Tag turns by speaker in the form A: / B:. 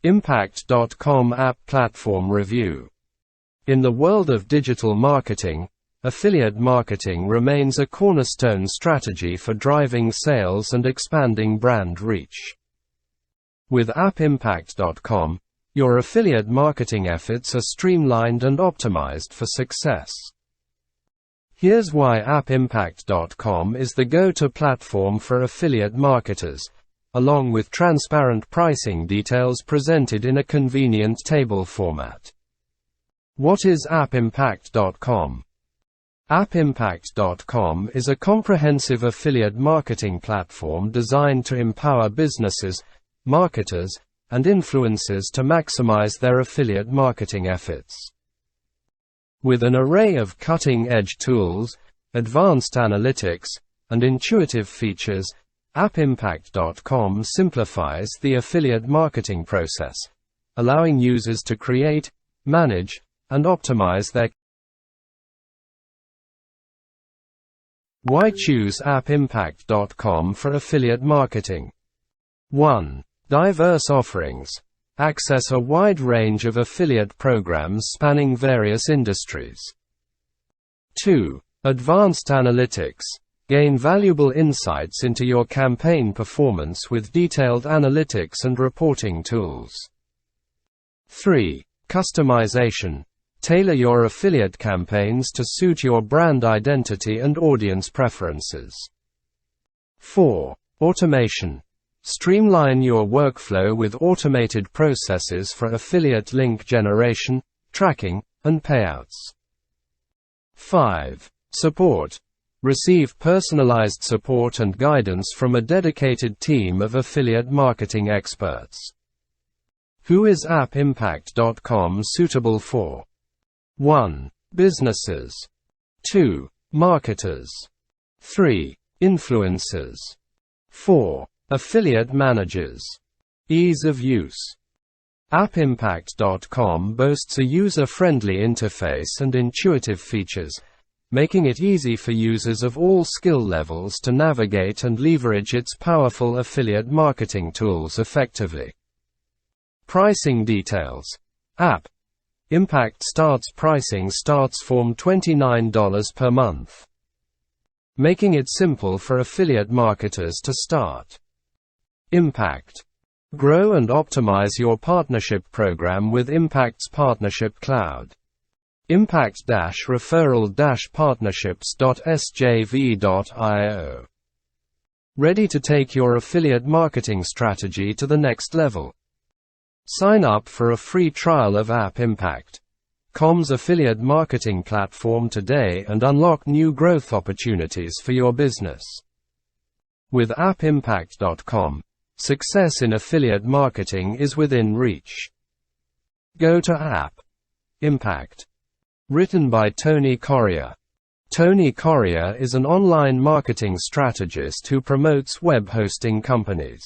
A: Impact.com App Platform Review. In the world of digital marketing, affiliate marketing remains a cornerstone strategy for driving sales and expanding brand reach. With AppImpact.com, your affiliate marketing efforts are streamlined and optimized for success. Here's why AppImpact.com is the go-to platform for affiliate marketers, along with transparent pricing details presented in a convenient table format. What is AppImpact.com? AppImpact.com is a comprehensive affiliate marketing platform designed to empower businesses, marketers, and influencers to maximize their affiliate marketing efforts. With an array of cutting-edge tools, advanced analytics, and intuitive features, AppImpact.com simplifies the affiliate marketing process, allowing users to create, manage, and optimize their. Why choose AppImpact.com for affiliate marketing? 1. Diverse offerings. Access a wide range of affiliate programs spanning various industries. 2. Advanced analytics. Gain valuable insights into your campaign performance with detailed analytics and reporting tools. 3. Customization. Tailor your affiliate campaigns to suit your brand identity and audience preferences. 4. Automation. Streamline your workflow with automated processes for affiliate link generation, tracking, and payouts. 5. Support. Receive personalized support and guidance from a dedicated team of affiliate marketing experts. Who is AppImpact.com suitable for? 1. Businesses. 2. Marketers. 3. Influencers. 4. Affiliate managers. Ease of use. AppImpact.com boasts a user-friendly interface and intuitive features, making it easy for users of all skill levels to navigate and leverage its powerful affiliate marketing tools effectively. Pricing details. AppImpact pricing starts from $29 per month, making it simple for affiliate marketers to start. Impact. Grow and optimize your partnership program with Impact's Partnership Cloud. Impact-referral-partnerships.sjv.io. Ready to take your affiliate marketing strategy to the next level? Sign up for a free trial of AppImpact.com's affiliate marketing platform today and unlock new growth opportunities for your business. With AppImpact.com, success in affiliate marketing is within reach. Go to AppImpact. Written by Tony Corrier. Tony Corrier is an online marketing strategist who promotes web hosting companies.